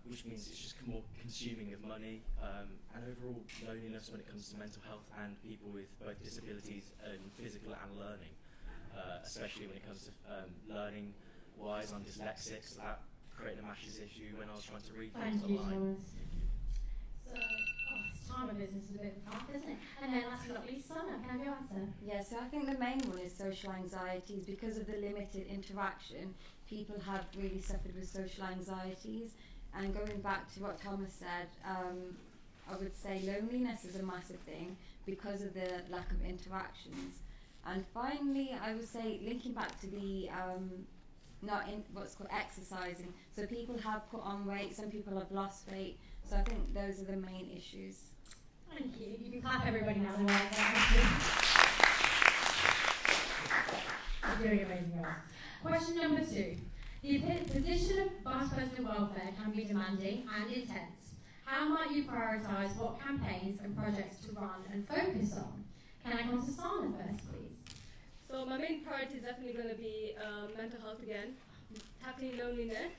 which means it's just more consuming of money, and overall loneliness when it comes to mental health and people with both disabilities and physical and learning, especially when it comes to learning wise. I'm dyslexic, so that created a massive issue when I was trying to read things online. So, it's time of business is a bit tough, isn't it? And then last but not least, Summer, can I have your answer? Yeah, so I think the main one is social anxieties. Because of the limited interaction, people have really suffered with social anxieties. And going back to what Thomas said, I would say loneliness is a massive thing because of the lack of interactions. And finally, I would say linking back to the what's called exercising. So people have put on weight, some people have lost weight. So I think those are the main issues. Thank you. You can clap everybody now. You're doing amazing, guys. Question number 2. The position of Vice President of Welfare can be demanding and intense. How might you prioritise what campaigns and projects to run and focus on? Can I come to Sana first, please? So my main priority is definitely going to be mental health again, tackling loneliness,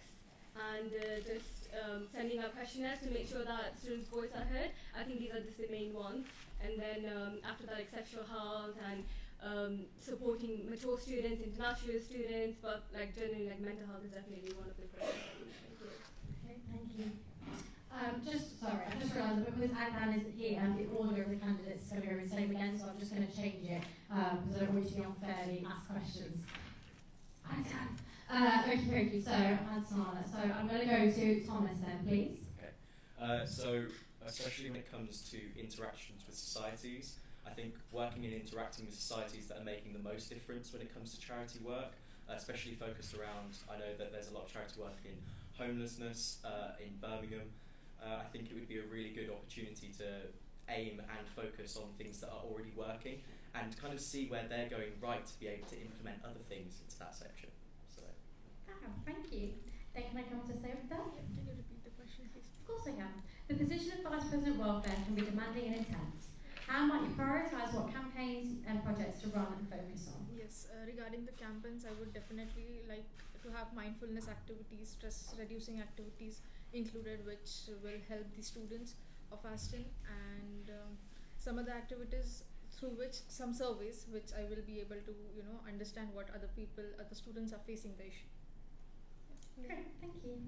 and just sending out questionnaires to make sure that students' voices are heard. I think these are just the main ones. And then after that, like sexual health and supporting mature students, international students, but like generally like mental health is definitely one of the priorities. Thank you. Okay, thank you. I just realised that because Adnan isn't here, the order of the candidates is going to go the same again, so I'm just going to change it because I don't want you to be unfairly asked questions. Okay, so Adnan. So I'm going to go to Thomas then, please. Okay. So especially when it comes to interactions with societies, I think working and interacting with societies that are making the most difference when it comes to charity work, especially focused around, I know that there's a lot of charity work in homelessness in Birmingham. I think it would be a really good opportunity to aim and focus on things that are already working and kind of see where they're going right to be able to implement other things into that section. So. Thank you. Then can I come on to say with that? Can you repeat the question, please? Of course I can. The position of Vice President of Welfare can be demanding and intense. How might you prioritise what campaigns and projects to run and focus on? Yes, regarding the campaigns, I would definitely like to have mindfulness activities, stress-reducing activities included, which will help the students of Aston, and some of the activities through which some surveys, which I will be able to understand what other students are facing the issue. Great, thank you.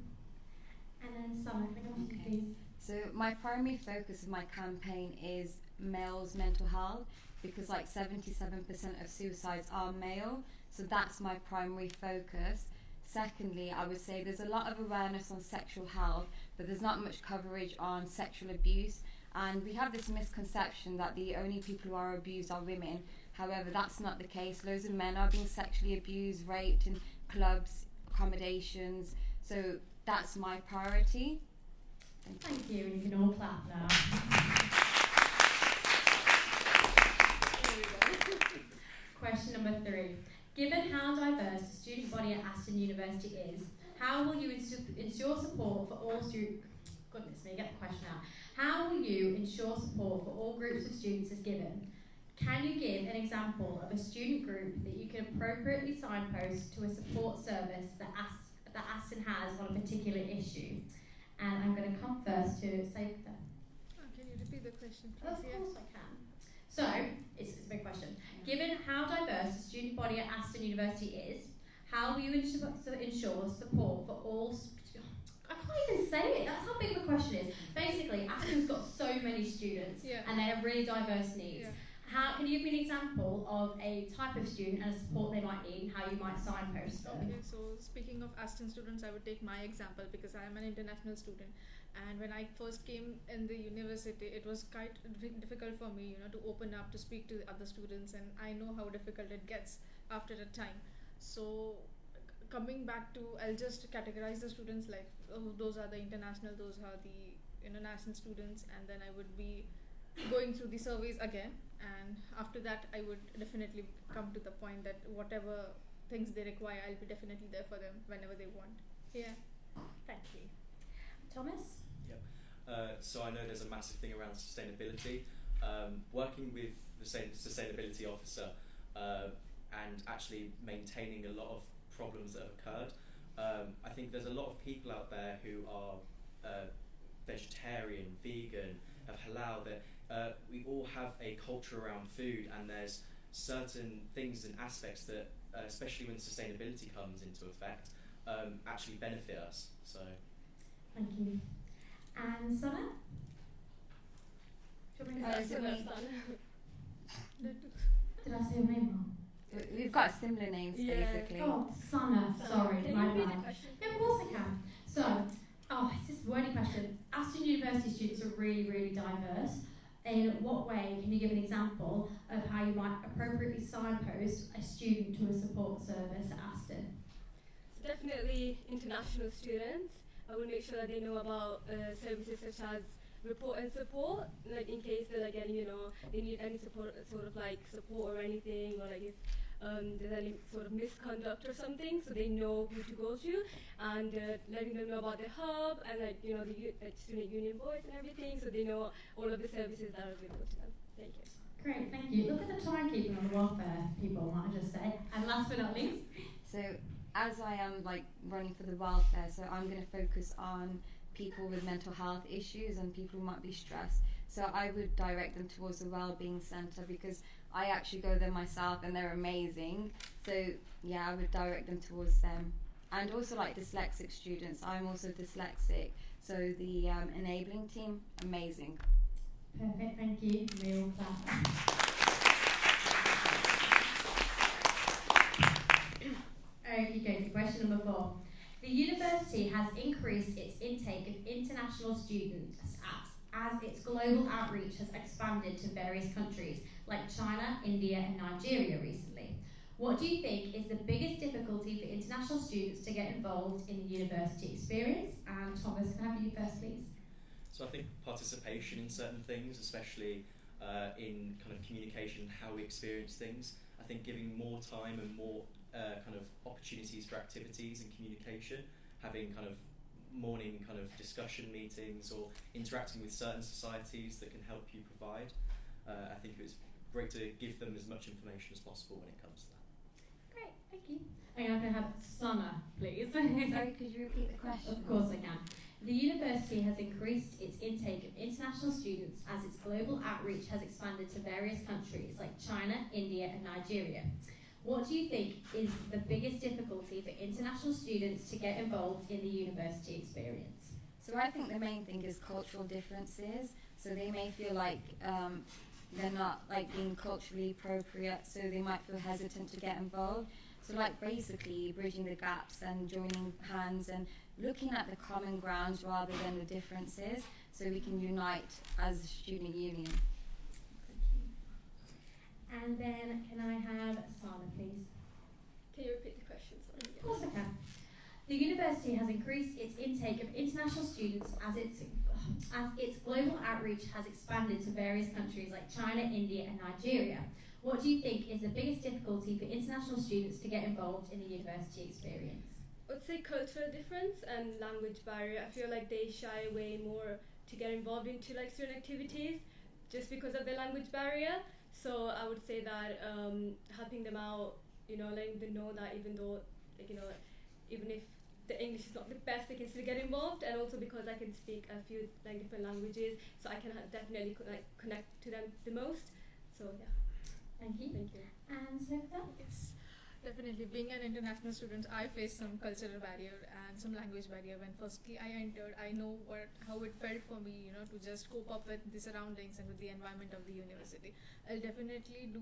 And then Summer, can I come to you, please? So my primary focus of my campaign is males' mental health, because like 77% of suicides are male, so that's my primary focus. Secondly, I would say there's a lot of awareness on sexual health, but there's not much coverage on sexual abuse, and we have this misconception that the only people who are abused are women. However, that's not the case. Loads of men are being sexually abused, raped in clubs, accommodations, so that's my priority. Thank you, and you can all clap now. Question number 3. Given how diverse the student body at Aston University is, how will you ensure support for all students? Goodness me, get the question out. How will you ensure support for all groups of students is given? Can you give an example of a student group that you can appropriately signpost to a support service that Aston has on a particular issue? And I'm going to come first to Saitha. Can you repeat the question, please? Of course I can. So, it's a big question. Given how diverse the student body at Aston University is, how will you ensure support for all... I can't even say it, that's how big the question is. Basically, Aston's got so many students and they have really diverse needs. How can you give me an example of a type of student and a support they might need and how you might signpost them? Okay, so speaking of Aston students, I would take my example because I am an international student, and when I first came in the university, it was quite difficult for me, to open up, to speak to other students, and I know how difficult it gets after a time. So coming back to, I'll just categorize the students like, those are the international, those are the international students, and then I would be going through the surveys again, and after that I would definitely come to the point that whatever things they require, I'll be definitely there for them whenever they want. Yeah. Thank you. Thomas? Yep. So I know there's a massive thing around sustainability. Working with the sustainability officer and actually maintaining a lot of problems that have occurred. I think there's a lot of people out there who are vegetarian, vegan, have halal, that we all have a culture around food, and there's certain things and aspects that, especially when sustainability comes into effect, actually benefit us. So, thank you. And Sana? Do you want me to say Did Did I say your name wrong? We've got similar names basically. Oh, Sana. Sorry, Can my you repeat bad. the question? Yeah, of course I can. So, it's this wordy question. Aston University students are really, really diverse. In what way can you give an example of how you might appropriately signpost a student to a support service at Aston? So definitely international students. I will make sure that they know about services such as report and support, like in case they're like any, they need any support, support or anything, or like if there's any sort of misconduct or something, so they know who to go to, and letting them know about the hub and the student union voice and everything, so they know all of the services that are available to them. Thank you. Great, thank you. Look at the timekeeping on the welfare people, might I just say. And last but not least, So as I am running for the welfare, so I'm going to focus on people with mental health issues and people who might be stressed. So I would direct them towards the Wellbeing Centre, because I actually go there myself and they're amazing. So yeah, I would direct them towards them. And also dyslexic students. I'm also dyslexic. So the enabling team, amazing. perfect, thank you. Real clap. Okay, question number 4. The university has increased its intake of international students as its global outreach has expanded to various countries like China, India and Nigeria recently. What do you think is the biggest difficulty for international students to get involved in the university experience? And Thomas, can I have you first, please? So I think participation in certain things, especially in kind of communication, how we experience things. I think giving more time and more kind of opportunities for activities and communication, having kind of morning kind of discussion meetings or interacting with certain societies that can help you provide. I think it was great to give them as much information as possible when it comes to that. Great, thank you. Okay, I'm going to have Sana, please. Sorry, could you repeat the question? Of course I can. The university has increased its intake of international students as its global outreach has expanded to various countries like China, India and Nigeria. What do you think is the biggest difficulty for international students to get involved in the university experience? So I think the main thing is cultural differences. So they may feel like they're not being culturally appropriate, so they might feel hesitant to get involved. So basically bridging the gaps and joining hands and looking at the common grounds rather than the differences, so we can unite as a student union. And then can I have Sana, please? Can you repeat the question? Sorry. Of course I can. The university has increased its intake of international students as its global outreach has expanded to various countries like China, India and Nigeria. What do you think is the biggest difficulty for international students to get involved in the university experience? I would say cultural difference and language barrier. I feel like they shy away more to get involved into certain activities just because of the language barrier. So I would say that helping them out, letting them know that even though, even if the English is not the best, they can still get involved, and also because I can speak a few different languages, so I can definitely connect to them the most. So yeah. Thank you. Thank you. And Sokta? Yes, definitely. Being an international student, I faced some cultural barrier and some language barrier when firstly I entered. I know how it felt for me, to just cope up with the surroundings and with the environment of the university. I'll definitely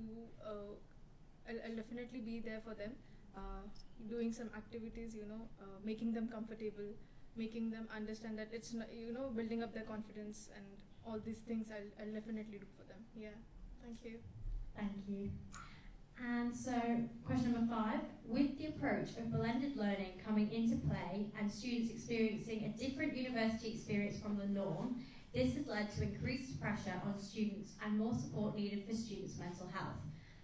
I'll definitely be there for them, doing some activities, making them comfortable, making them understand that it's not, building up their confidence and all these things. I'll definitely do for them. Yeah. Thank you. Thank you. And so, question number 5. With the approach of blended learning coming into play and students experiencing a different university experience from the norm, this has led to increased pressure on students and more support needed for students' mental health.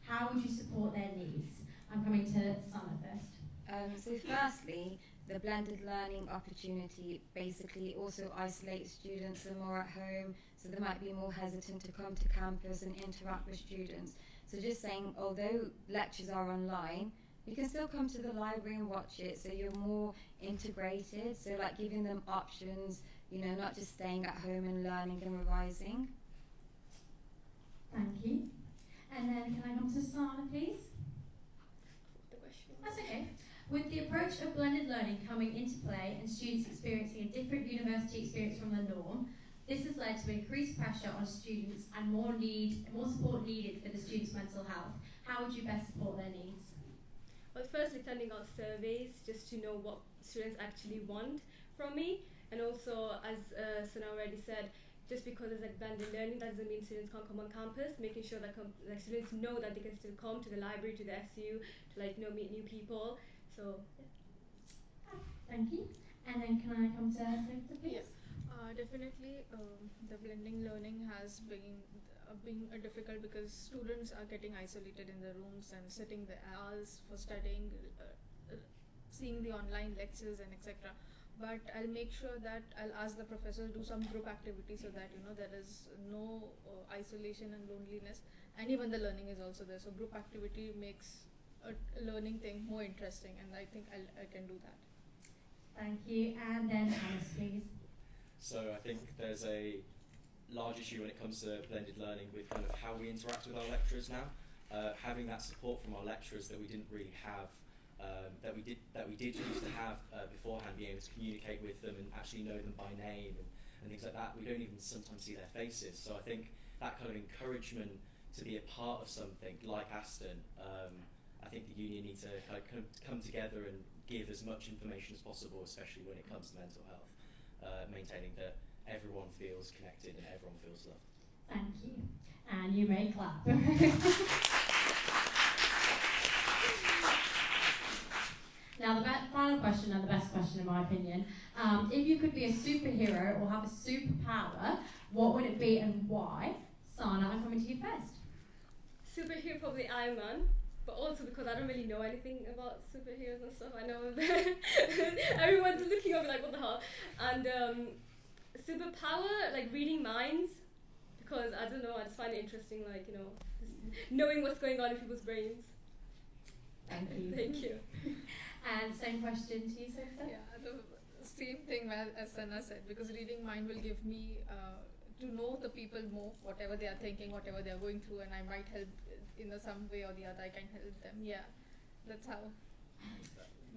How would you support their needs? I'm coming to Sana first. So firstly, the blended learning opportunity basically also isolates students who are more at home, so they might be more hesitant to come to campus and interact with students. So just saying, although lectures are online, you can still come to the library and watch it, so you're more integrated, so like giving them options, you know, not just staying at home and learning and revising. Thank you. And then can I come to Sana, please? The question. That's okay. With the approach of blended learning coming into play and students experiencing a different university experience from the norm, this has led to increased pressure on students and more support needed for the students' mental health. How would you best support their needs? Well, firstly, sending out surveys just to know what students actually want from me, and also, as Sana already said, just because it's like blended learning, that doesn't mean students can't come on campus. Making sure that like students know that they can still come to the library, to the SU, to like meet new people. So, yeah. Thank you. And then can I come to Sophia, please? Yes. Definitely, the blending learning has been difficult because students are getting isolated in their rooms and sitting the hours for studying, seeing the online lectures and etc. But I'll make sure that I'll ask the professor to do some group activity so that there is no isolation and loneliness, and even the learning is also there. So group activity makes a learning thing more interesting, and I think I can do that. Thank you. And then Alice, please. So I think there's a large issue when it comes to blended learning with kind of how we interact with our lecturers now. Having that support from our lecturers that we didn't really have, that we did used to have beforehand, being able to communicate with them and actually know them by name and things like that. We don't even sometimes see their faces. So I think that kind of encouragement to be a part of something like Aston, I think the union needs to kind of come together and give as much information as possible, especially when it comes to mental health, maintaining that everyone feels connected and everyone feels loved. Thank you. And you may clap. Now, the final question, and the best question in my opinion, if you could be a superhero or have a superpower, what would it be and why? Sana, I'm coming to you first. Superhero, probably Iron Man, but also because I don't really know anything about superheroes and stuff. I know everyone's looking at me like, what the hell? And superpower, like reading minds, because I don't know, I just find it interesting, like, just knowing what's going on in people's brains. Thank you. Thank you. And same question to you, Sophia? Yeah, the same thing as Sana said, because reading mind will give me to know the people more, whatever they are thinking, whatever they are going through, and I might help in some way or the other. I can help them. Yeah, that's how.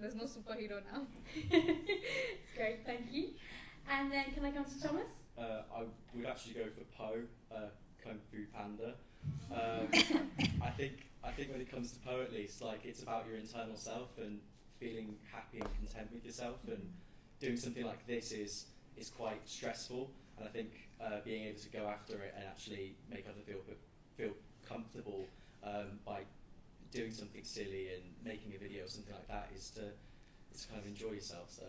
There's no superhero now. It's great, thank you. And then can I come to Thomas? I would actually go for Poe, Kung Fu Panda. I think when it comes to Poe, at least, like, it's about your internal self and feeling happy and content with yourself, and doing something like this is quite stressful, and I think being able to go after it and actually make other feel comfortable by doing something silly and making a video or something like that is to kind of enjoy yourself. So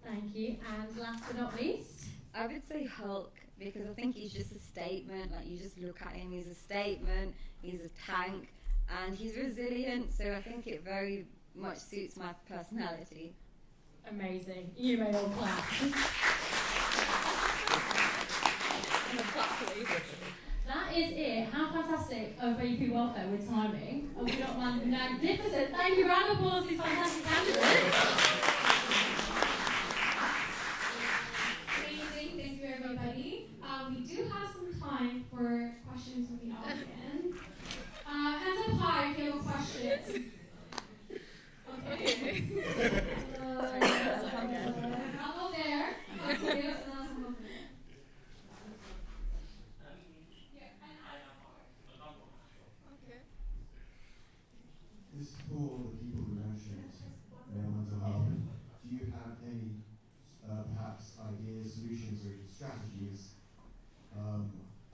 thank you. And last but not least, I would say Hulk, because I think he's just a statement. Like, you just look at him, he's a statement, he's a tank, and he's resilient, so I think it very much suits my personality. amazing. You may all clap. That is it. How fantastic of VP Welfare with timing. Oh, we got one magnificent. Thank you. Round of applause for these fantastic candidates. Amazing. Thank you, everybody. We do have some time for questions from the audience. Hands up high if you have a question. Okay. I'll go there. Okay. This is for the people who mentioned male mental health. Do you have any perhaps ideas, solutions, or strategies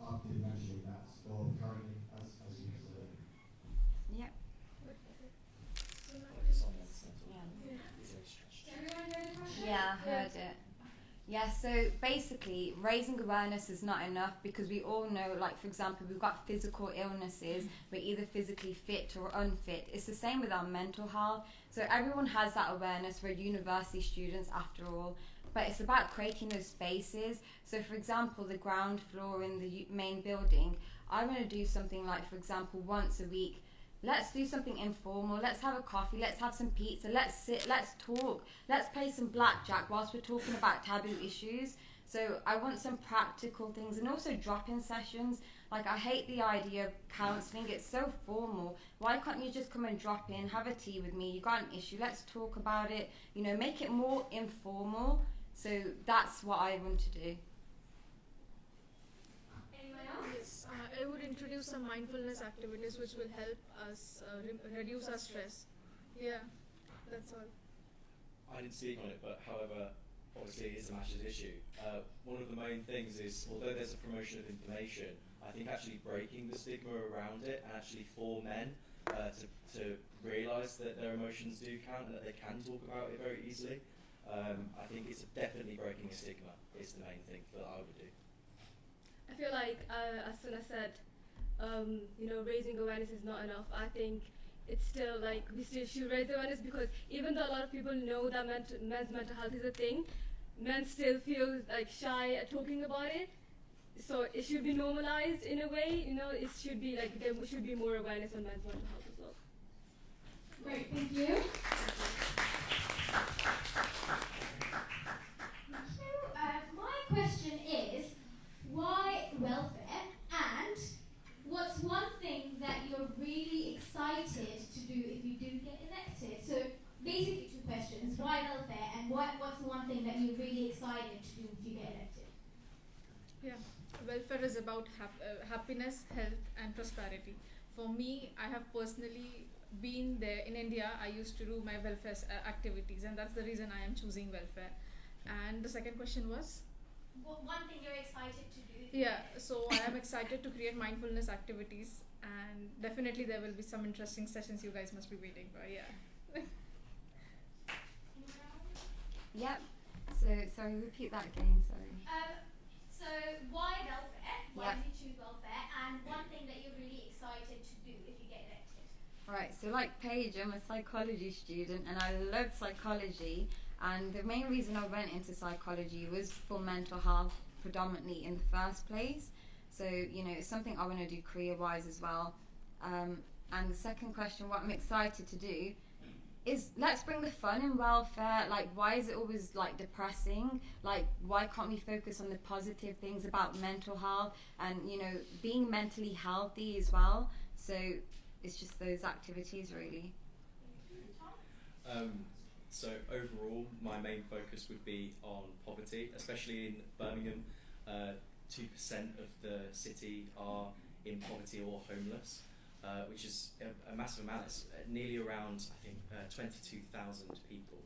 after mentioning that, or currently as you said? Yeah. Everyone heard the question? Yeah, I heard it. Yeah, so basically, raising awareness is not enough, because we all know, like, for example, we've got physical illnesses, we're either physically fit or unfit. It's the same with our mental health. So everyone has that awareness. We're university students after all. But it's about creating those spaces. So, for example, the ground floor in the main building, I want to do something like, for example, once a week, let's do something informal. Let's have a coffee. Let's have some pizza. Let's sit. Let's talk. Let's play some blackjack whilst we're talking about taboo issues. So I want some practical things, and also drop-in sessions. Like, I hate the idea of counselling. It's so formal. Why can't you just come and drop in, have a tea with me? You got an issue, let's talk about it. You know, make it more informal. So that's what I want to do. Anyone else? Yes, I would introduce some mindfulness activities which will help us reduce our stress. Yeah, that's all. I didn't speak on it, but however, obviously it is a massive issue. One of the main things is, although there's a promotion of information, I think actually breaking the stigma around it, and actually for men to realise that their emotions do count and that they can talk about it very easily. I think it's definitely breaking a stigma is the main thing that I would do. I feel like, as Sana said, raising awareness is not enough. I think it's still like we still should raise awareness, because even though a lot of people know that men's mental health is a thing, men still feel like shy at talking about it. So it should be normalized in a way. It should be like there should be more awareness on men's mental health as well. Great, thank you. My question is, why welfare? And what's one thing that you're really excited to do if you do get elected? So basically 2 questions. Why welfare? And what's the one thing that you're really excited to do if you get elected? Yeah, welfare is about happiness, health, and prosperity. For me, I have personally been there in India. I used to do my welfare activities, and that's the reason I am choosing welfare. And the second question was? What one thing you're excited to do? Yeah, so I am excited to create mindfulness activities, and definitely there will be some interesting sessions you guys must be waiting for. Yeah. Yep. So, sorry, repeat that again, sorry. So why welfare? Why Yep. did you choose welfare? And one thing that you're really excited to do if you get elected? Right, so like Paige, I'm a psychology student and I love psychology, and the main reason I went into psychology was for mental health predominantly in the first place. So, it's something I want to do career-wise as well. And the second question, what I'm excited to do is, let's bring the fun in welfare. Like, why is it always like depressing? Like, why can't we focus on the positive things about mental health and being mentally healthy as well? So it's just those activities really. So overall, my main focus would be on poverty, especially in Birmingham. 2% of the city are in poverty or homeless, which is a massive amount. It's nearly around, I think, 22,000 people.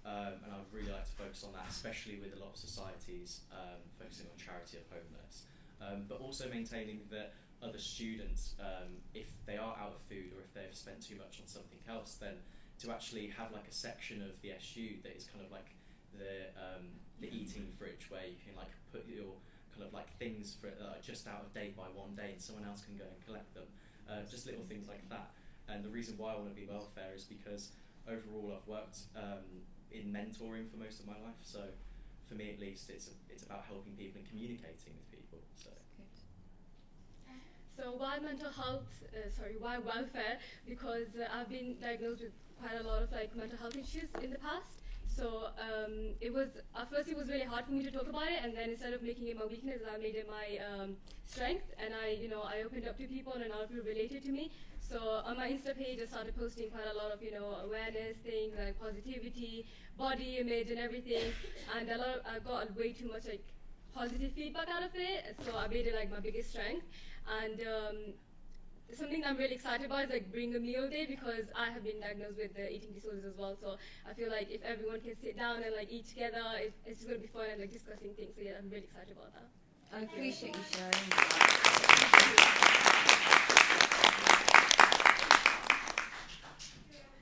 And I would really like to focus on that, especially with a lot of societies focusing on charity of homeless. But also maintaining that other students, if they are out of food or if they've spent too much on something else, then to actually have like a section of the SU that is kind of like the eating fridge, where you can like put your kind of like things that are just out of date by one day and someone else can go and collect them. Just little things like that. And the reason why I want to be welfare is because overall I've worked in mentoring for most of my life, so for me at least it's about helping people and communicating with people. So why mental health, why welfare? Because I've been diagnosed with quite a lot of like mental health issues in the past. So it was, at first it was really hard for me to talk about it, and then instead of making it my weakness, I made it my strength, and I opened up to people and a lot of people related to me. So on my Insta page, I started posting quite a lot of, awareness things like positivity, body image and everything, and I got way too much like positive feedback out of it, so I made it like my biggest strength. And something I'm really excited about is like Bring a Meal Day, because I have been diagnosed with eating disorders as well. So I feel like if everyone can sit down and like eat together, it's just gonna be fun and like discussing things. So yeah, I'm really excited about that. I appreciate you sharing.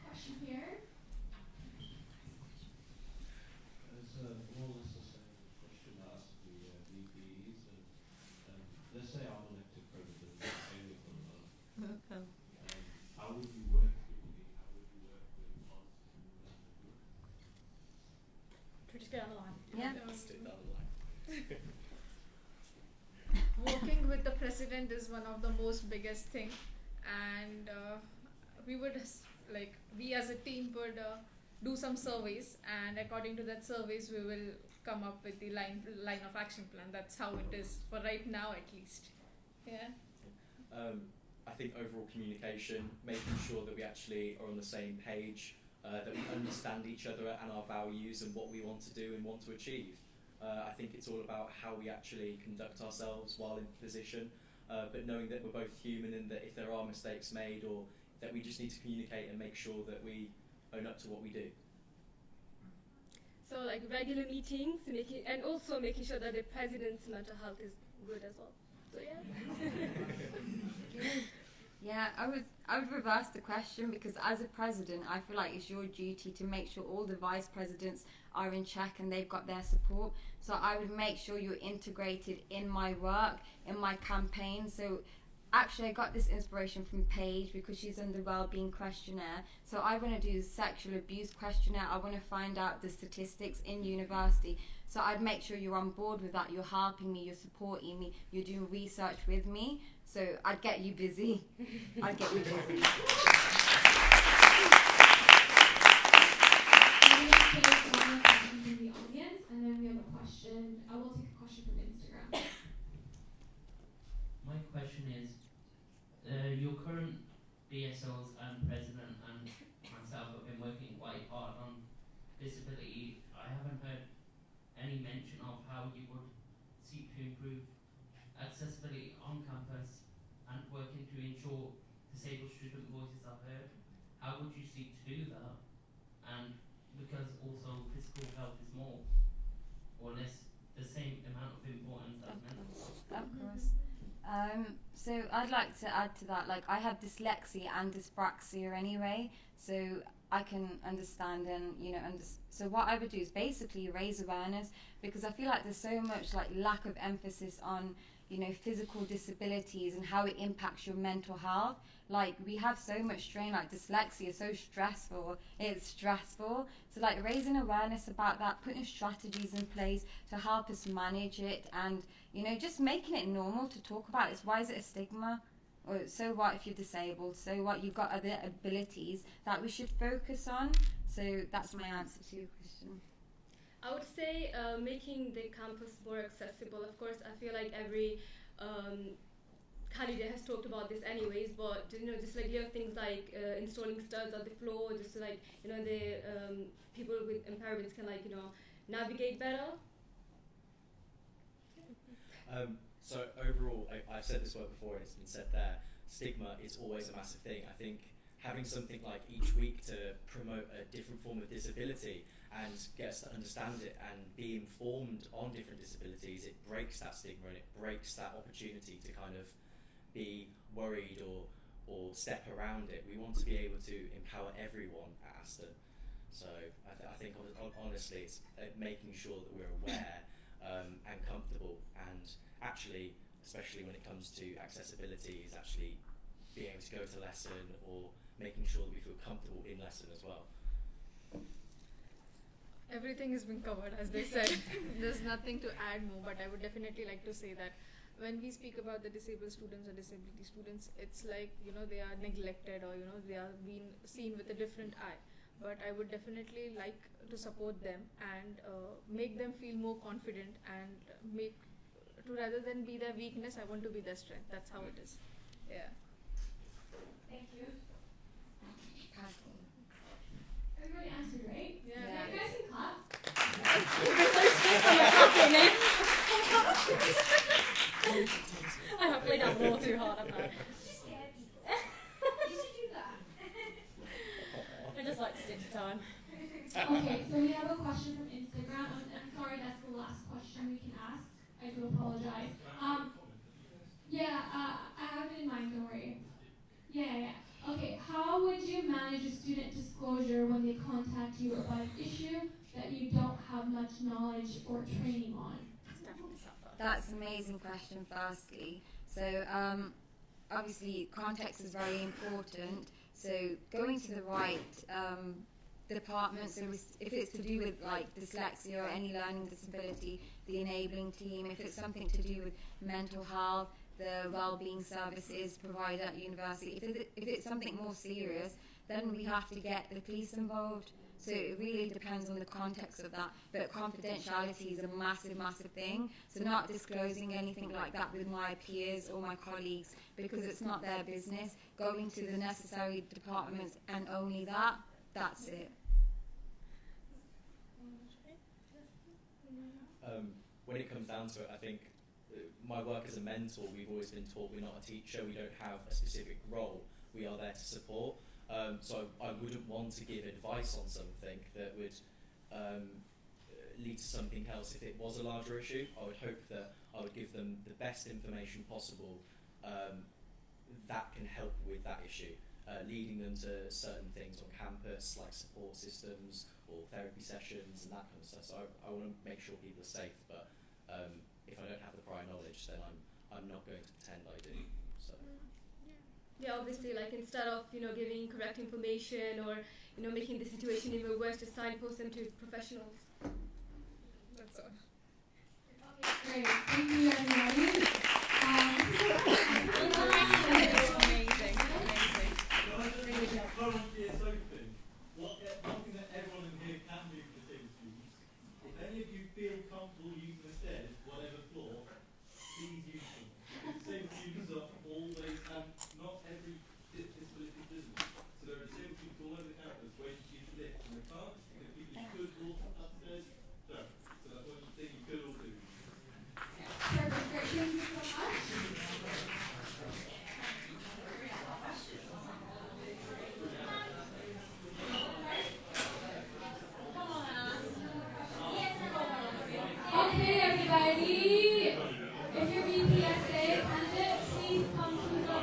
Question here. It's more or less the same question I asked the VPs. Let's say I'm elected president, how would you work with me? How would you work with us? Just go on the line. Yeah. Let's do that online. Working with the president is one of the most biggest thing, and we would we as a team would do some surveys, and according to that surveys we will come up with the line of action plan. That's how it is for right now, at least. Yeah. I think overall communication, making sure that we actually are on the same page, that we understand each other and our values and what we want to do and want to achieve. I think it's all about how we actually conduct ourselves while in position, but knowing that we're both human and that if there are mistakes made, or that we just need to communicate and make sure that we own up to what we do. So like regular meetings, and also making sure that the president's mental health is good as well. So yeah. Yeah, I would reverse the question, because as a president, I feel like it's your duty to make sure all the vice presidents are in check and they've got their support. So I would make sure you're integrated in my work, in my campaign. So actually, I got this inspiration from Paige, because she's on the Wellbeing Questionnaire. So I want to do the Sexual Abuse Questionnaire. I want to find out the statistics in university. So I'd make sure you're on board with that. You're helping me, you're supporting me, you're doing research with me. So I'd get you busy. I'd get you busy. I'm going to take one more question from the audience, and then we have a question. I will take a question from Instagram. My question is, your current BSLs and president and myself have been working quite hard on disability. I haven't heard any mention of how you would seek to improve accessibility on campus and working to ensure disabled student voices are heard. How would you seek to do that? And because also physical health is more or less the same amount of importance as mental health. Of course. So I'd like to add to that, like I have dyslexia and dyspraxia anyway, so I can understand and, so what I would do is basically raise awareness, because I feel like there's so much like lack of emphasis on, physical disabilities and how it impacts your mental health. Like we have so much strain, like dyslexia is so stressful, it's stressful. So like raising awareness about that, putting strategies in place to help us manage it, and, just making it normal to talk about it. Why is it a stigma? Or so what if you're disabled? So what, you've got other abilities that we should focus on. So that's my answer to your question. I would say making the campus more accessible. Of course, I feel like every candidate has talked about this anyways, but just like little things like installing studs on the floor, just so like the people with impairments can navigate better. So overall, I've said this word before and it's been said there, stigma is always a massive thing. I think having something like each week to promote a different form of disability and get us to understand it and be informed on different disabilities, it breaks that stigma and it breaks that opportunity to kind of be worried or step around it. We want to be able to empower everyone at Aston. So I think honestly it's making sure that we're aware and comfortable, and actually, especially when it comes to accessibility, is actually being able to go to lesson or making sure that we feel comfortable in lesson as well. Everything has been covered, as they said. There's nothing to add more, but I would definitely like to say that when we speak about the disabled students or disability students, it's like, they are neglected, or, they are being seen with a different eye. But I would definitely like to support them and make them feel more confident, and rather than be their weakness, I want to be their strength. That's how it is. Yeah. Thank you. Everybody answered right? Yeah. You guys can clap. I have played that ball too hard, haven't I? Just scared. You should do that. I just like to stick to time. Okay, so we have a question from Instagram. I'm sorry, that's the last question we can ask. I do apologize. I have it in mind, don't worry. Yeah. Okay, how would you manage a student disclosure when they contact you about an issue that you don't have much knowledge or training on? That's an amazing question, firstly. So obviously context is very important. So going to the right departments. So if it's to do with like dyslexia or any learning disability, the enabling team. If it's something to do with mental health, the wellbeing services provided at university. If it's something more serious, then we have to get the police involved. So it really depends on the context of that. But confidentiality is a massive, massive thing. So not disclosing anything like that with my peers or my colleagues, because it's not their business. Going to the necessary departments and only that, that's it. When it comes down to it, I think my work as a mentor, we've always been taught we're not a teacher, we don't have a specific role, we are there to support. So I wouldn't want to give advice on something that would lead to something else. If it was a larger issue, I would hope that I would give them the best information possible that can help with that issue, leading them to certain things on campus, like support systems or therapy sessions and that kind of stuff. So I want to make sure people are safe, but if I don't have the prior knowledge, then I'm not going to pretend I do. So. Yeah, obviously, like instead of giving correct information or making the situation even worse, just signpost them to professionals. That's all. Okay, great. Thank you, everybody. Amazing. One thing that everyone in here can do for disabled students, if any of you feel comfortable using the stairs, whatever floor, please use them. Disabled students are always, and not every disability does it. So there are disabled students all over the campus waiting to use the lift, and they can't, because people who could walk upstairs don't. So that's one thing you could all do. Perfect. Great. Thank you so much. Okay, everybody. If you're Bpsa candidate, please come to the front.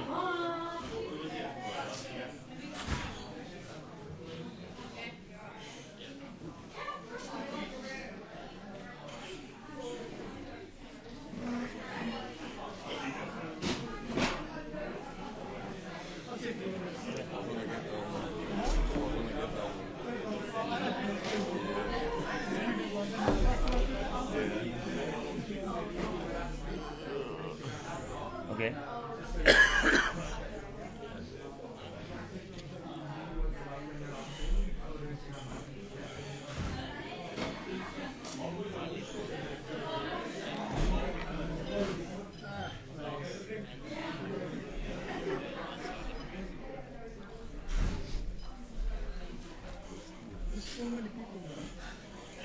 Okay.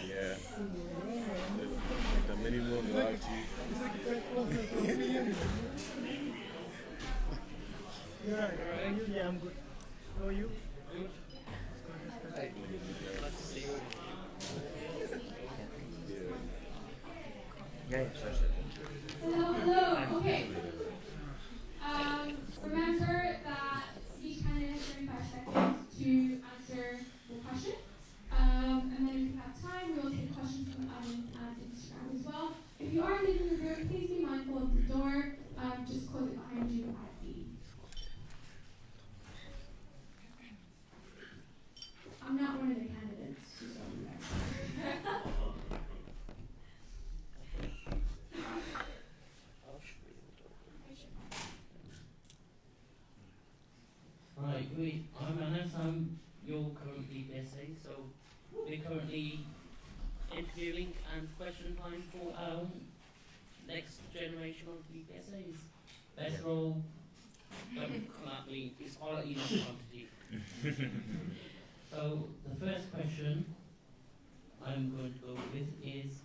Yeah. The minimum life Yeah, I'm good. How are you? Yeah, sure. Hello. Okay. Remember that each candidate has 35 seconds to answer the question. And then if we have time, we will take questions from the audience and Instagram as well. If you are leaving the room, please be mindful of the door. Just close it behind you at the. I'm not one of the candidates, just so you know. Right, I'm Anas, I'm your current Bpsa, so we're currently interviewing and question time for our next generation of Bpsas. Best role, don't come at me, it's quality not quantity. So the first question I'm going to go with is,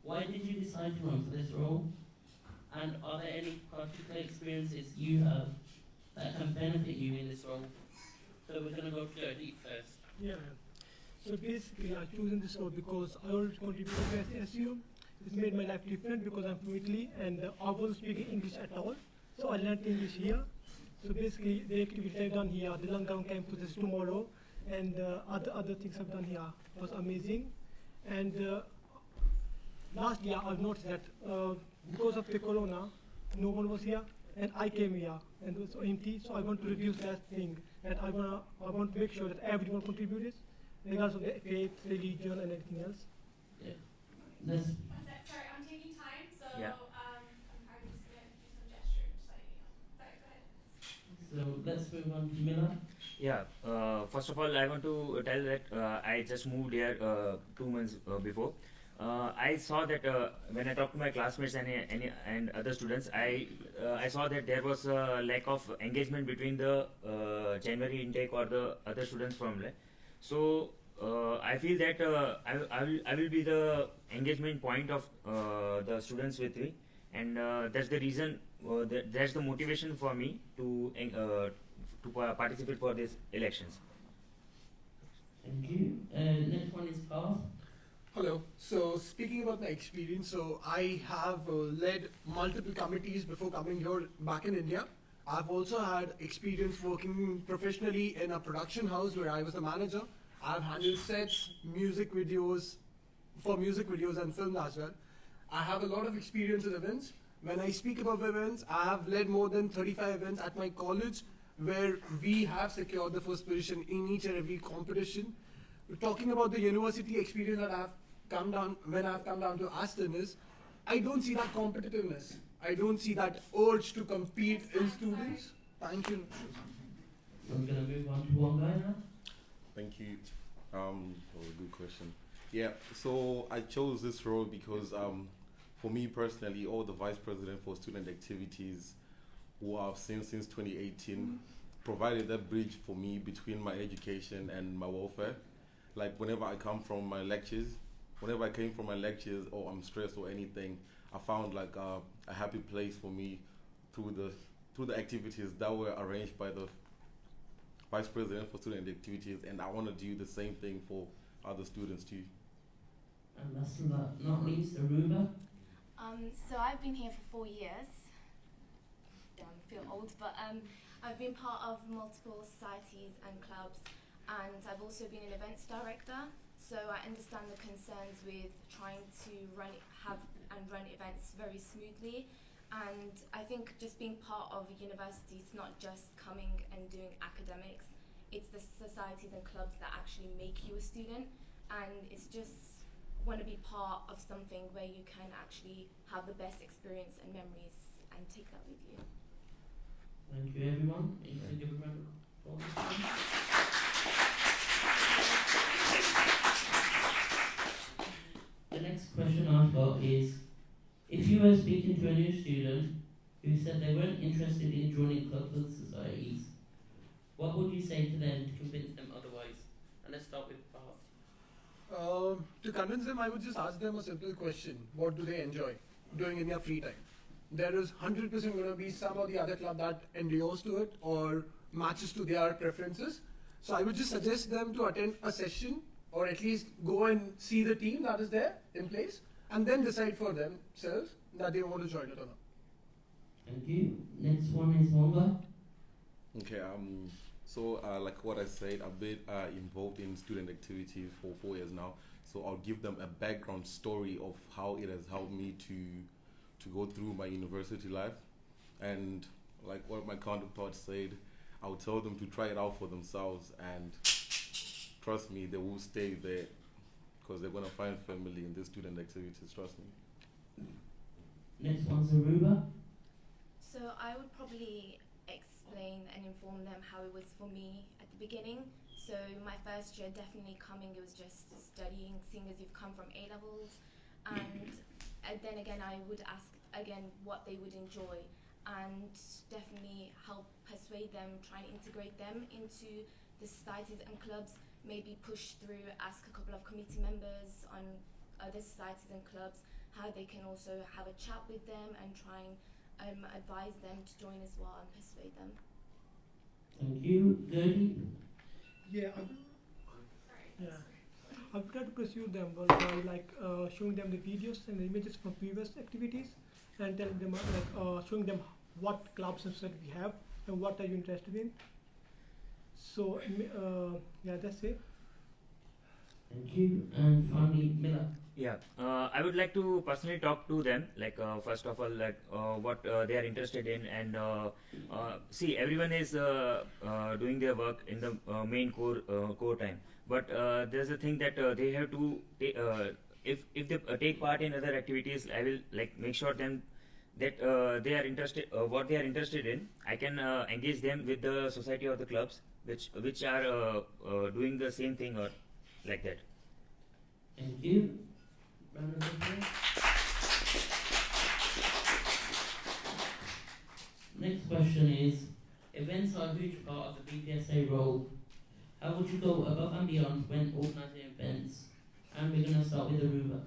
why did you decide to run for this role? And are there any particular experiences you have that can benefit you in this role? So we're going to go to Jody first. Yeah. So basically, I chosen this role because I already contributed to Aston SU. It's made my life different because I'm from Italy and I wasn't speaking English at all. So I learned English here. So basically, the activities I've done here, the Langaon campus is tomorrow, and other things I've done here was amazing. And last year, I've noticed that because of the corona, no one was here, and I came here, and it was empty. So I want to reduce that thing, and I want to make sure that everyone contributes. regards of the faith, religion, and anything else. Yeah. Let's Sorry, I'm taking time, so Yeah. I'm just going to do some gesture, just letting you know. Sorry, go ahead. So let's move on to Miller. Yeah. First of all, I want to tell that I just moved here 2 months before. I saw that when I talked to my classmates and other students, I saw that there was a lack of engagement between the January intake or the other students from LE. So I feel that I will be the engagement point of the students with me, and that's the reason. That's the motivation for me to participate for these elections. Thank you. Next one is Carl. Hello. So speaking about my experience, so I have led multiple committees before coming here back in India. I've also had experience working professionally in a production house where I was the manager. I've handled sets, music videos and film as well. I have a lot of experience with events. When I speak about events, I have led more than 35 events at my college where we have secured the first position in each and every competition. Talking about the university experience that I've come down to Aston is, I don't see that competitiveness. I don't see that urge to compete in students. Thank you. I'm going to move on to one guy now. Thank you. Good question. Yeah, so I chose this role because for me personally, all the vice president for student activities who I've seen since 2018 provided that bridge for me between my education and my welfare. Like whenever I came from my lectures or I'm stressed or anything, I found like a happy place for me through the activities that were arranged by the vice president for student activities, and I want to do the same thing for other students too. And last but not least, Aruba. So I've been here for 4 years. Don't feel old, but I've been part of multiple societies and clubs, and I've also been an events director. So I understand the concerns with trying to run events very smoothly. And I think just being part of a university is not just coming and doing academics. It's the societies and clubs that actually make you a student. And it's just want to be part of something where you can actually have the best experience and memories and take that with you. Thank you, everyone. You can give a round of applause. The next question I've got is, if you were speaking to a new student who said they weren't interested in joining clubs or societies, what would you say to them to convince them otherwise? And let's start with Parth. To convince them, I would just ask them a simple question. What do they enjoy doing in their free time? There is 100% going to be some or the other club that endures to it or matches to their preferences. So I would just suggest them to attend a session or at least go and see the team that is there in place and then decide for themselves that they want to join it or not. Thank you. Next one is Wonga. Okay, so like what I said, I've been involved in student activities for 4 years now. So I'll give them a background story of how it has helped me to go through my university life. And like what my counterpart said, I'll tell them to try it out for themselves, and trust me, they will stay there because they're going to find family in these student activities, trust me. Next one's Aruba. So I would probably explain and inform them how it was for me at the beginning. So my first year definitely coming, it was just studying, seeing as you've come from A-levels. And then again, I would ask again what they would enjoy and definitely help persuade them, try and integrate them into the societies and clubs, maybe push through, ask a couple of committee members on other societies and clubs how they can also have a chat with them and try and advise them to join as well and persuade them. Thank you. Gertie? I would try to pursue them by showing them the videos and the images from previous activities and telling them showing them what clubs and stuff we have and what are you interested in. So that's it. Thank you. And finally, Miller. Yeah, I would like to personally talk to them, first of all, what they are interested in, and see, everyone is doing their work in the main core time, but there's a thing that they have to if they take part in other activities, I will like make sure them that they are interested what they are interested in. I can engage them with the society or the clubs which are doing the same thing or like that. Thank you. Round of applause. Next question is, events are a huge part of the Bpsa role. How would you go above and beyond when organising events? And we're going to start with Aruba.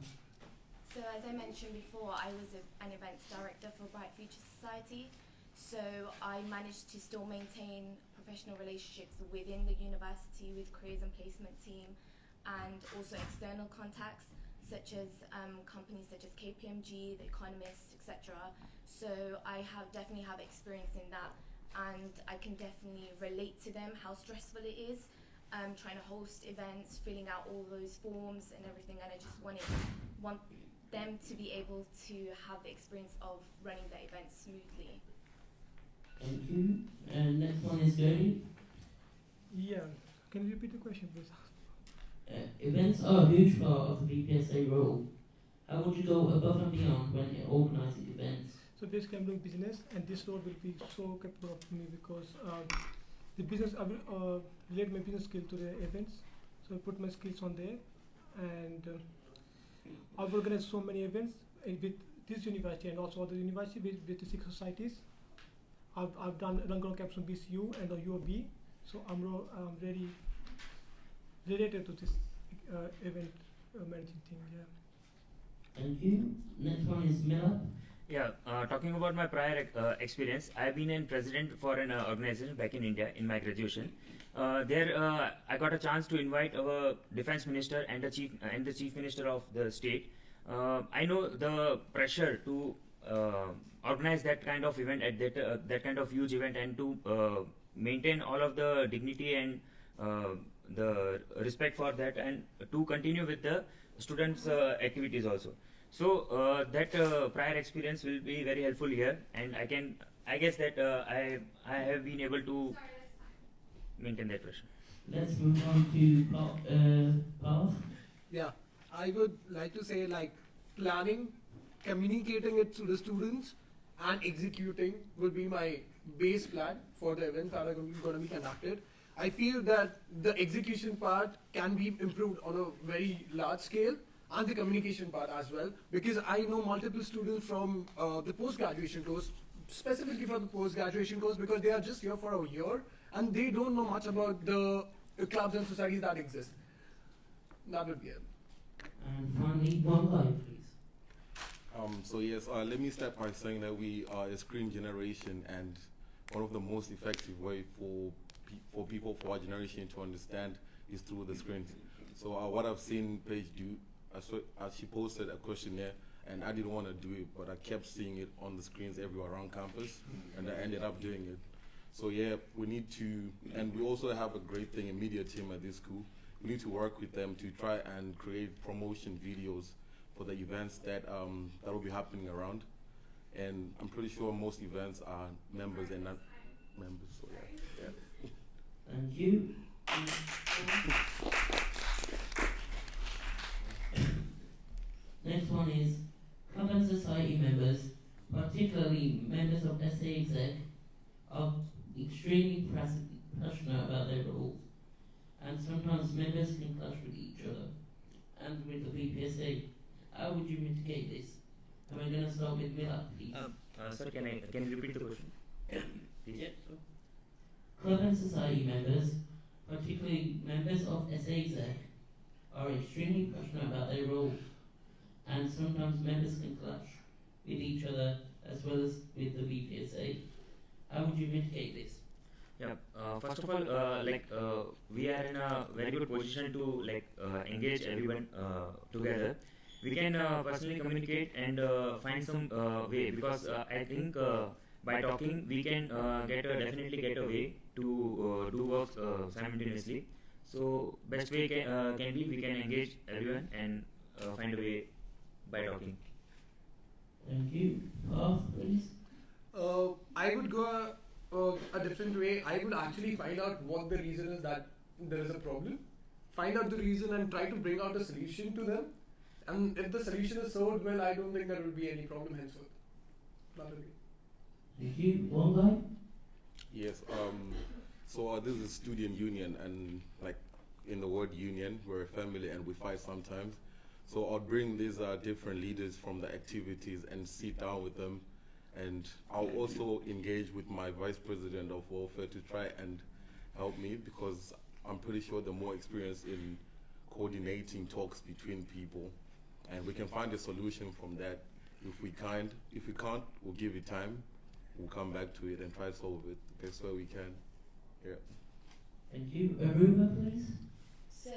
So as I mentioned before, I was an events director for Bright Future Society. So I managed to still maintain professional relationships within the university with careers and placement team, and also external contacts such as companies such as KPMG, The Economist, etc. So I definitely have experience in that, and I can definitely relate to them how stressful it is trying to host events, filling out all those forms and everything, and I just want them to be able to have the experience of running the event smoothly. Thank you. And next one is Jody. Yeah, can you repeat the question, please? Events are a huge part of the Bpsa role. How would you go above and beyond when organising events? So basically I'm doing business, and this role will be so capable for me because the business, I will relate my business skill to the events. So I put my skills on there, and I've organized so many events with this university and also other universities with the 6 societies. I've done run camps from BCU and the UOB, so I'm very related to this event managing thing. Yeah. Thank you. Next one is Miller. Yeah, talking about my prior experience, I've been a president for an organization back in India in my graduation. There, I got a chance to invite our defense minister and the chief minister of the state. I know the pressure to organize that kind of event at that kind of huge event, and to maintain all of the dignity and the respect for that, and to continue with the students' activities also. So that prior experience will be very helpful here, and I guess that I have been able to maintain that pressure. Let's move on to Path. Yeah, I would like to say like planning, communicating it to the students, and executing will be my base plan for the events that are going to be conducted. I feel that the execution part can be improved on a very large scale, and the communication part as well, because I know multiple students from the post-graduation course, specifically for the post-graduation course, because they are just here for a year and they don't know much about the clubs and societies that exist. That would be it. And finally, one guy, please. So yes, let me start by saying that we are a screen generation, and one of the most effective way for people for our generation to understand is through the screens. So what I've seen Paige do, she posted a questionnaire, and I didn't want to do it, but I kept seeing it on the screens everywhere around campus, and I ended up doing it. So yeah, we need to, and we also have a great thing, a media team at this school. We need to work with them to try and create promotion videos for the events that will be happening around. And I'm pretty sure most events are members and not members. So yeah. Thank you. Next one is club and society members, particularly members of SA Exec, are extremely passionate about their roles, and sometimes members can clash with each other and with the Bpsa. How would you mitigate this? And we're going to start with Mila, please. Sir, can you repeat the question? Please. Yeah, sure. Club and society members, particularly members of SA Exec, are extremely passionate about their role, and sometimes members can clash with each other as well as with the Bpsa. How would you mitigate this? Yeah. First of all, we are in a very good position to engage everyone together. We can personally communicate and find some way, because I think by talking we can definitely get a way to do work simultaneously. So best way can be we can engage everyone and find a way by talking. Thank you. Path, please. I would go a different way. I would actually find out what the reason is that there is a problem. find out the reason and try to bring out a solution to them. And if the solution is solved well, I don't think there will be any problem henceforth. That will be. Thank you. One guy? Yes, so this is student union, and like in the word union, we're a family and we fight sometimes. So I'll bring these different leaders from the activities and sit down with them, and I'll also engage with my vice president of welfare to try and help me, because I'm pretty sure they're more experienced in coordinating talks between people, and we can find a solution from that. If we can't, we'll give it time. We'll come back to it and try to solve it the best way we can. Yeah. Thank you. Aruba, please. So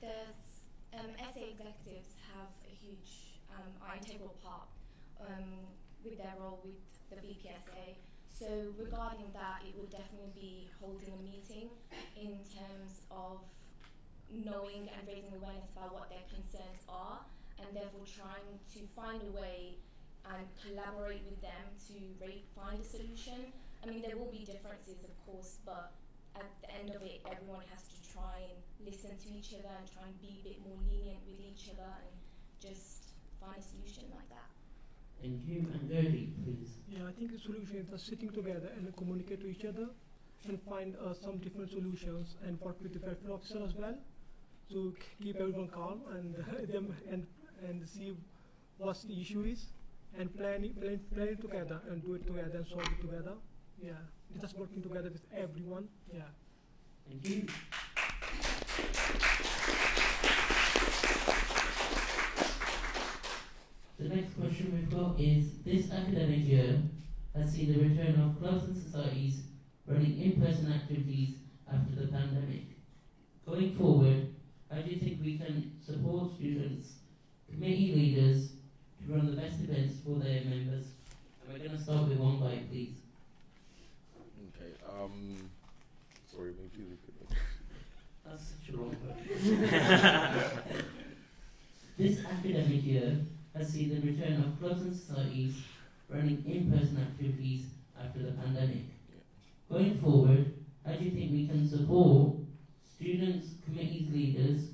there's SA executives have a huge integral part with their role with the Bpsa. So regarding that, it would definitely be holding a meeting in terms of knowing and raising awareness about what their concerns are, and therefore trying to find a way and collaborate with them to find a solution. I mean, there will be differences, of course, but at the end of it, everyone has to try and listen to each other and try and be a bit more lenient with each other and just find a solution like that. Thank you. And Gertie, please. Yeah, I think the solution is just sitting together and communicate to each other and find some different solutions and work with the welfare officer as well to keep everyone calm and and see what the issue is and plan it together and do it together and solve it together. Yeah, just working together with everyone. Yeah. Thank you. The next question we've got is, this academic year has seen the return of clubs and societies running in-person activities after the pandemic. Going forward, how do you think we can support students, committee leaders, to run the best events for their members? And we're going to start with one guy, please. Okay, sorry, maybe repeat that. That's such a long question. This academic year has seen the return of clubs and societies running in-person activities after the pandemic. Going forward, how do you think we can support students, committees, leaders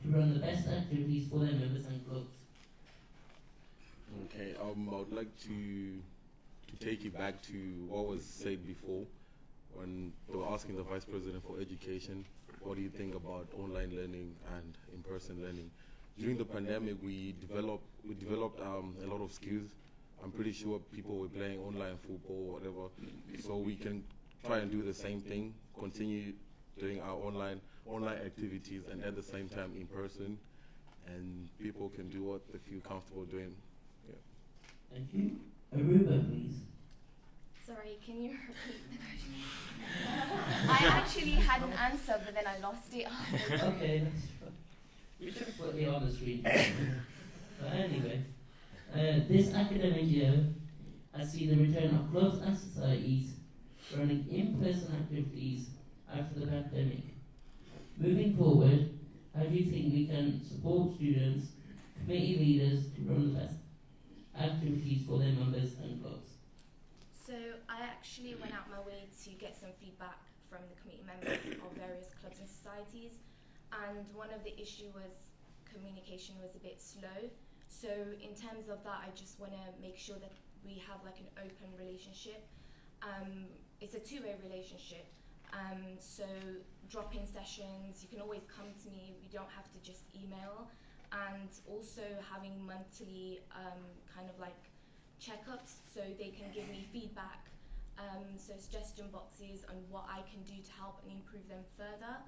to run the best activities for their members and clubs? Okay, I would like to take it back to what was said before when they were asking the Vice President for Education, what do you think about online learning and in-person learning? During the pandemic, we developed a lot of skills. I'm pretty sure people were playing online football, whatever. So we can try and do the same thing, continue doing our online activities, and at the same time in person, and people can do what they feel comfortable doing. Yeah. Thank you. Aruba, please. Sorry, can you repeat the question? I actually had an answer, but then I lost it. Okay, that's fine. We should put it on the screen. But anyway, this academic year has seen the return of clubs and societies running in-person activities after the pandemic. Moving forward, how do you think we can support students, committee leaders to run the best activities for their members and clubs? So I actually went out my way to get some feedback from the committee members of various clubs and societies, and one of the issue was communication was a bit slow. So in terms of that, I just want to make sure that we have like an open relationship. It's a two-way relationship. So drop-in sessions, you can always come to me, we don't have to just email. And also having monthly kind of like checkups so they can give me feedback, so suggestion boxes on what I can do to help and improve them further.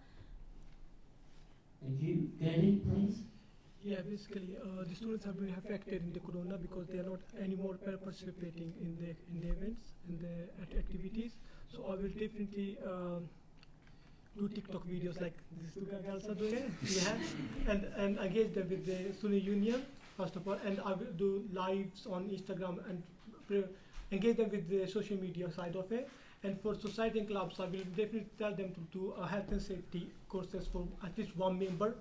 Thank you. Gertie, please. Yeah, basically, the students have been affected in the corona because they are not anymore participating in the events, in the activities. So I will definitely do TikTok videos like these two girls are doing. Yeah, and engage them with the student union first of all, and I will do lives on Instagram and engage them with the social media side of it. And for society and clubs, I will definitely tell them to do health and safety courses for at least one member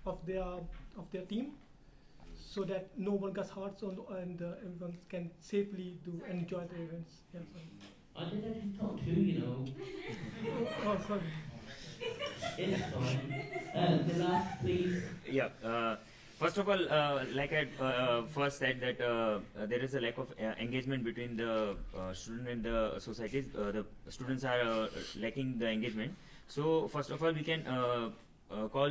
of their team, so that no one gets hurt and everyone can safely do and enjoy the events. Yeah, I did a TikTok too, you know. Oh, sorry. It's fine. Villa, please. Yeah. First of all, like I first said that there is a lack of engagement between the student and the societies. The students are lacking the engagement. So first of all, we can call,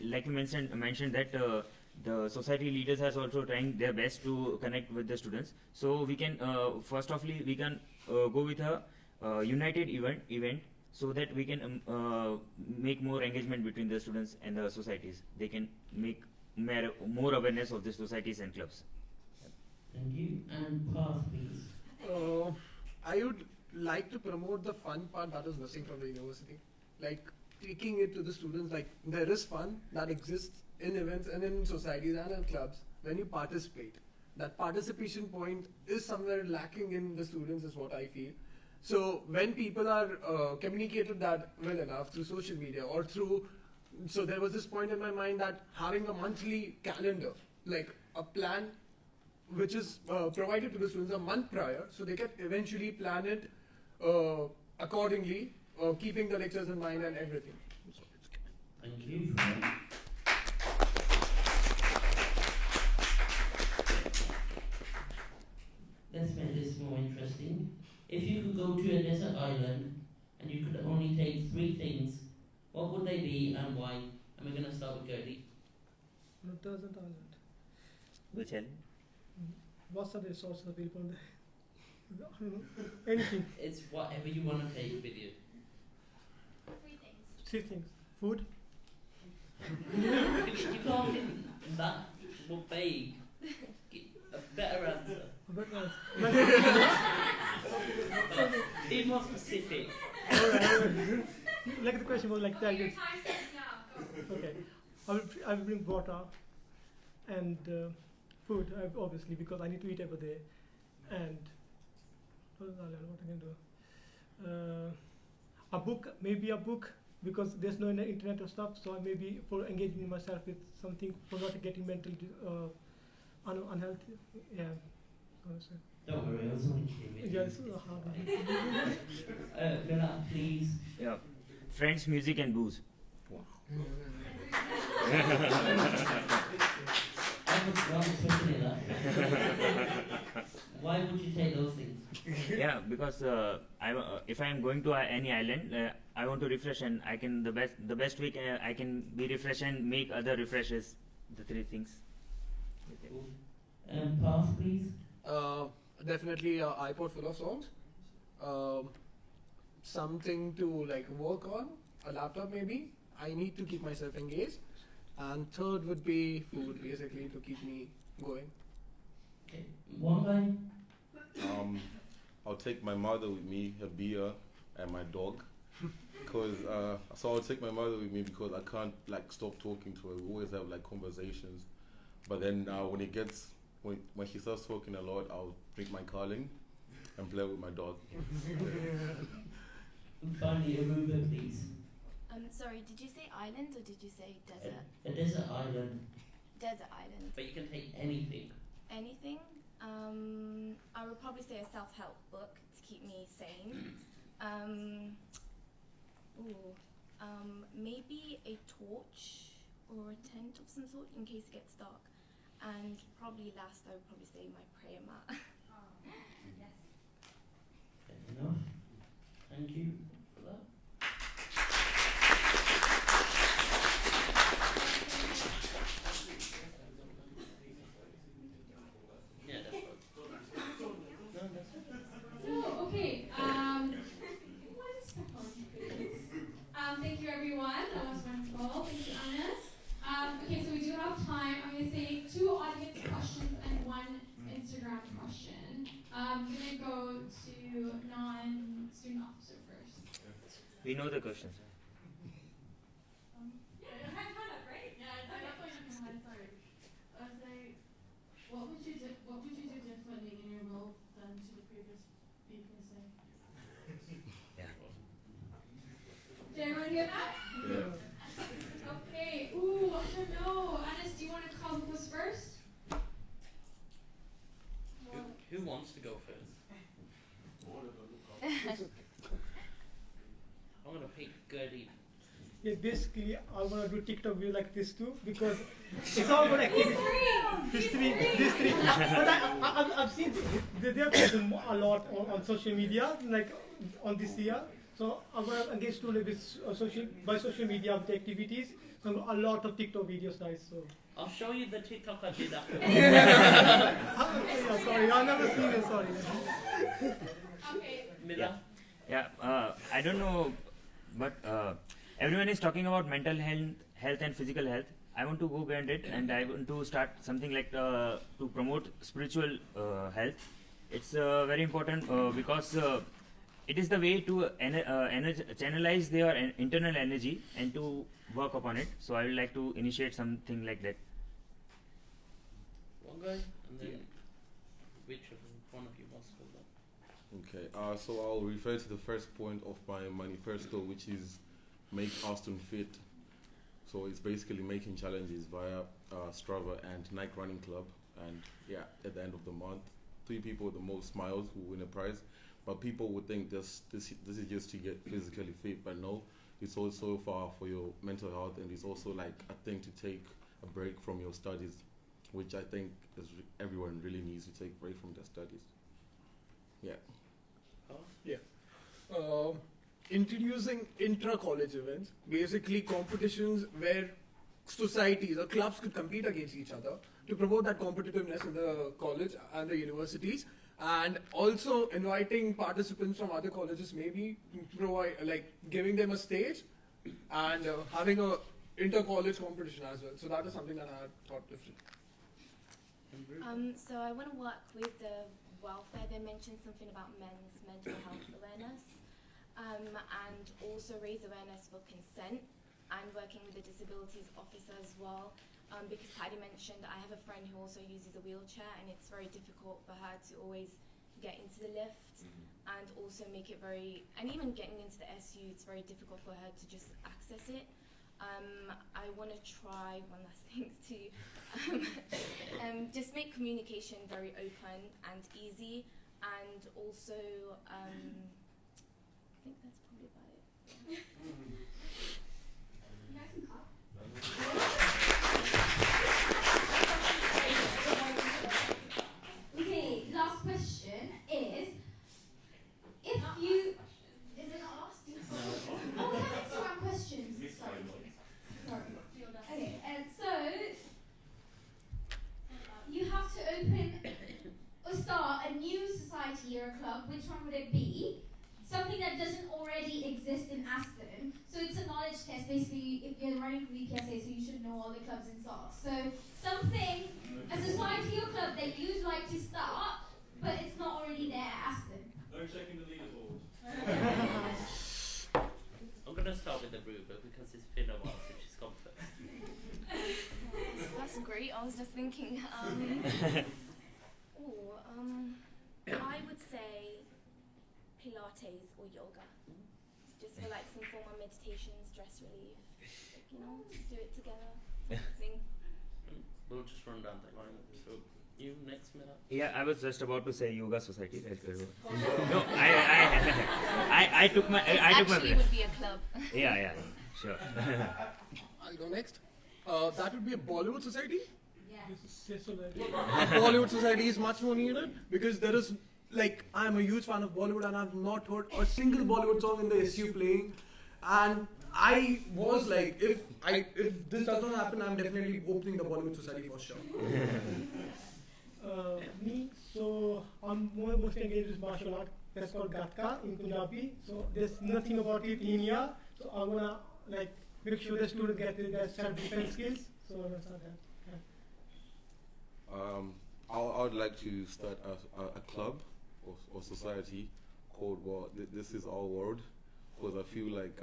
like you mentioned that the society leaders are also trying their best to connect with the students. So we can first of all we can go with a united event so that we can make more engagement between the students and the societies. They can make more awareness of the societies and clubs. Thank you. And path, please. I would like to promote the fun part that is missing from the university. Like taking it to the students, like there is fun that exists in events and in societies and in clubs when you participate. That participation point is somewhere lacking in the students is what I feel. So when people are communicated that well enough through social media or through, so there was this point in my mind that having a monthly calendar, like a plan which is provided to the students a month prior, so they can eventually plan it accordingly, keeping the lectures in mind and everything. Thank you. Let's make this more interesting. If you could go to a desert island and you could only take 3 things, what would they be and why? And we're going to start with Gertie. No, desert island. Which island? What's the resources available there? I don't know. Anything. It's whatever you want to take with you. 3 things. 3 things. Food. You can't be that vague. A better answer. Be more specific. Like the question was like that. Your time starts now. Okay. I will bring water and food, obviously, because I need to eat every day. And what I can do? A book, maybe a book, because there's no internet or stuff. So maybe for engaging myself with something, for not getting mentally unhealthy. Yeah. Honestly. Don't worry, I was only kidding. Yeah, this is a hard one. Villa, please. Yeah. Friends, music, and booze. Wow. Why would you take those things? Yeah, because if I am going to any island, I want to refresh, and I can the best way I can be refreshed and make other refreshes. The 3 things. Path, please. Definitely an iPod full of songs. Something to like work on, a laptop maybe. I need to keep myself engaged. And third would be food, basically, to keep me going. Okay. One guy. I'll take my mother with me, her beer, and my dog. Because so I'll take my mother with me because I can't like stop talking to her. We always have like conversations. But then when she starts talking a lot, I'll drink my Carling and play with my dog. Finally, Aruba, please. Sorry, did you say island or did you say desert? A desert island. Desert island. But you can take anything. Anything? I would probably say a self-help book to keep me sane. Maybe a torch or a tent of some sort in case it gets dark. And probably last, I would probably say my prayer mat. Yes. Fair enough. Thank you for that. Yeah, that's right. No, that's right. So, okay. Thank you, everyone. That was wonderful. Thank you, Anas. Okay, so we do have time. I'm going to say 2 audience questions and 1 Instagram question. I'm going to go to non-student officer first. We know the questions. Yeah, hand up, right? Yeah, that's what I'm sorry. I was like, what would you do differently in your role than to the previous Bpsa? Did everyone hear that? Yeah. Okay. Ooh, I don't know. Anas, do you want to call who goes first? Who wants to go first? I'm going to pick Gertie Yeah, basically, I want to do TikTok video like this too because it's all about activity. History. But I've seen they have done a lot on social media, like on this year. So I'm going to engage students with social media with activities. So a lot of TikTok videos, guys. So. I'll show you the TikTok I did after. Sorry, I've never seen it. Sorry. Okay. Mila? Yeah. I don't know, but everyone is talking about mental health and physical health. I want to go beyond it, and I want to start something like to promote spiritual health. It's very important because it is the way to channelize their internal energy and to work upon it. So I would like to initiate something like that. One guy, and then which one of you wants to go? Okay, so I'll refer to the first point of my manifesto, which is make Aston fit. So it's basically making challenges via Strava and Nike Running Club. And yeah, at the end of the month, 3 people with the most smiles will win a prize. But people would think this is just to get physically fit, but no, it's also for your mental health, and it's also like a thing to take a break from your studies, which I think everyone really needs to take a break from their studies. Yeah. Yeah. Introducing intra-college events, basically competitions where societies or clubs could compete against each other to promote that competitiveness in the college and the universities, and also inviting participants from other colleges, maybe provide giving them a stage and having a inter-college competition as well. So that is something that I had thought different. So I want to work with the welfare. They mentioned something about men's mental health awareness, and also raise awareness for consent, and working with the disabilities officer as well. Because Paddy mentioned, I have a friend who also uses a wheelchair, and it's very difficult for her to always get into the lift, and also make it and even getting into the SU, it's very difficult for her to just access it. I want to try one last thing to just make communication very open and easy, and also I think that's probably about it. Okay, last question is, if you... Is it not last? Oh, we have Instagram questions. Sorry. Okay, and so you have to open or start a new society or a club. Which one would it be? Something that doesn't already exist in Aston. So it's a knowledge test, basically. If you're running for Bpsa, so you should know all the clubs and stuff. So something, a society or club that you'd like to start, but it's not already there at Aston. No checking the leaderboard. I'm going to start with the Ruber because it's been a while since she's gone first. That's great. I was just thinking. I would say Pilates or yoga, just for like some form of meditation, stress relief. Just do it together. Thing. We'll just run down the line. So you next, Mila. Yeah, I was just about to say yoga society. No, I took my. I took my. Actually, would be a club. Yeah, sure. I'll go next. That would be a Bollywood society. Yeah. Bollywood society is much more needed because there is I'm a huge fan of Bollywood, and I've not heard a single Bollywood song in the SU playing, and I was like, if this does not happen, I'm definitely opening the Bollywood society for sure. Me, so I'm mostly engaged with martial art. That's called Gatka in Punjabi. So there's nothing about it in India. So I wanna make sure the students get their self-defense skills. So I wanna start that. I would like to start a club or society called This Is Our World, because I feel like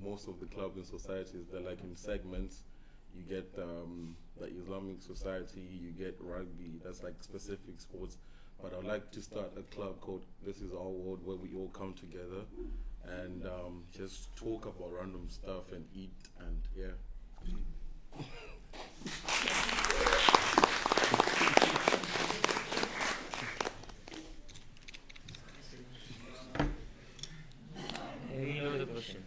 most of the clubs and societies, they're like in segments. You get the Islamic society, you get rugby, that's like specific sports. But I'd like to start a club called This Is Our World, where we all come together and just talk about random stuff and eat and yeah. Any other question?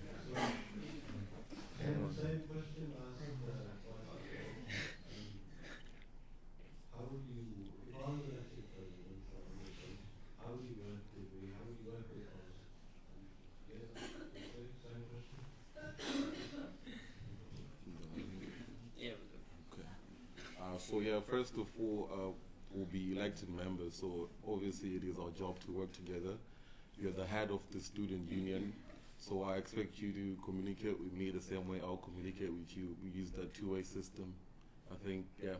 So yeah, first of all, we'll be elected members. So obviously, it is our job to work together. You're the head of the student union, so I expect you to communicate with me the same way I'll communicate with you. We use that two-way system. I think, yeah.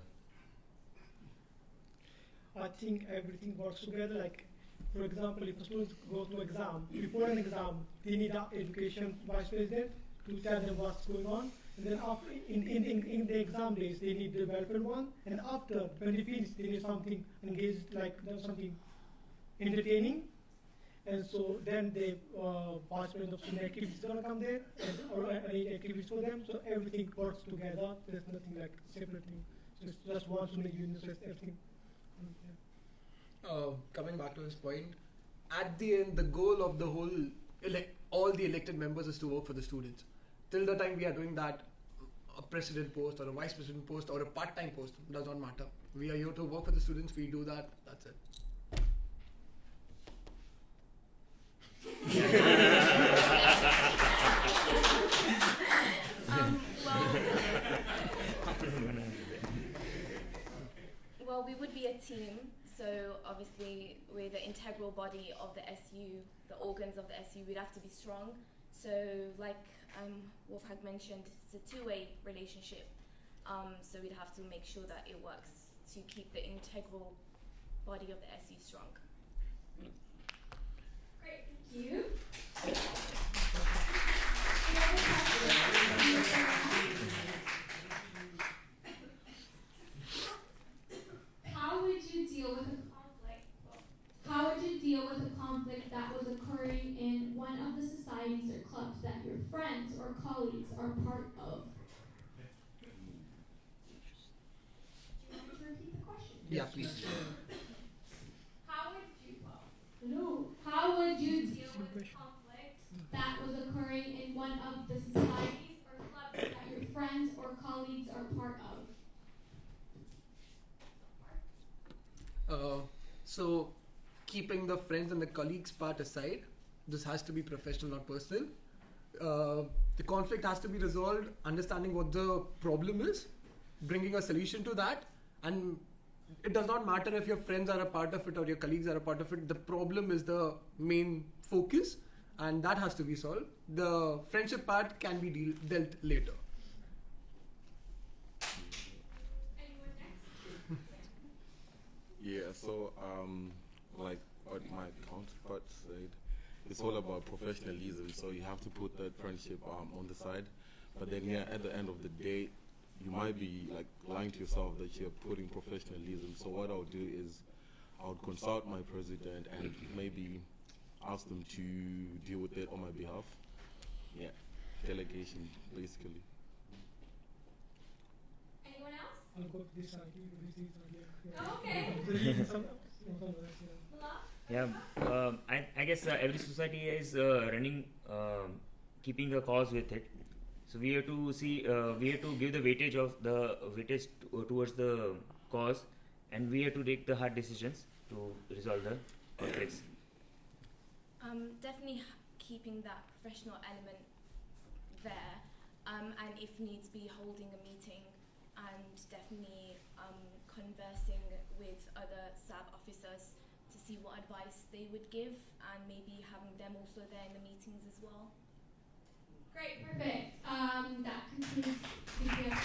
I think everything works together. Like, for example, if a student goes to exam, before an exam, they need an education vice president to tell them what's going on. And then after, in the exam days, they need the welfare one. And after, when they finish, they need something engaged, like something entertaining. And so then the vice president of student activities is going to come there, and or any activities for them. So everything works together. There's nothing like separate thing. So it's just one student union, so it's everything. Coming back to this point, at the end, the goal of the whole, all the elected members is to work for the students. Till the time we are doing that, a president post or a vice president post or a part-time post does not matter. We are here to work for the students. We do that. That's it. Well, we would be a team. So obviously, we're the integral body of the SU, the organs of the SU. We'd have to be strong. So like Wolfgang mentioned, it's a two-way relationship. So we'd have to make sure that it works to keep the integral body of the SU strong. Great, thank you. How would you deal with a conflict? How would you deal with a conflict that was occurring in one of the societies or clubs that your friends or colleagues are part of? Do you want me to repeat the question? Yeah, please. How would you, how would you deal with conflict that was occurring in one of the societies or clubs that your friends or colleagues are part of? So, keeping the friends and the colleagues part aside, this has to be professional, not personal. The conflict has to be resolved, understanding what the problem is, bringing a solution to that, and it does not matter if your friends are a part of it or your colleagues are a part of it. The problem is the main focus, and that has to be solved. The friendship part can be dealt later. Yeah, so like what my counterpart said, it's all about professionalism. So you have to put that friendship on the side, but then yeah, at the end of the day, you might be like lying to yourself that you're putting professionalism. So what I'll do is I'll consult my president and maybe ask them to deal with it on my behalf. Yeah, delegation basically. Anyone else? I'll go with this idea. Okay. Yeah, I guess every society is running, keeping a cause with it. So we have to see, we have to give the weightage towards the cause, and we have to take the hard decisions to resolve the conflicts. Definitely keeping that professional element there, and if needs be, holding a meeting, and definitely conversing with other SAB officers to see what advice they would give, and maybe having them also there in the meetings as well. Great, perfect. That concludes Bpsa.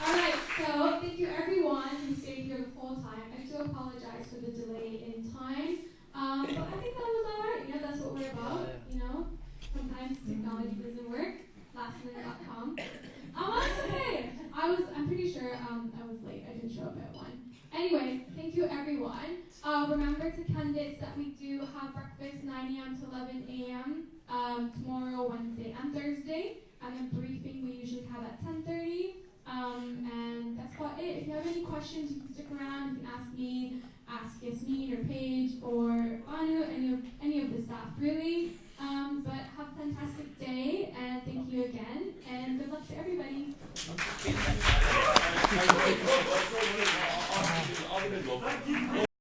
Alright, so thank you everyone who stayed here the whole time. I do apologize for the delay in time. But I think that was alright. You know, that's what we're about. You know, sometimes technology doesn't work. Lastminute.com. That's okay. I'm pretty sure I was late. I didn't show up at 1. Anyway, thank you everyone. Remember to candidates that we do have breakfast 9 a.m. to 11 a.m. Tomorrow, Wednesday, and Thursday. And the briefing we usually have at 10:30. And that's about it. If you have any questions, you can stick around. You can ask me, ask Yasmin or Paige or Anu, any of the staff really. But have a fantastic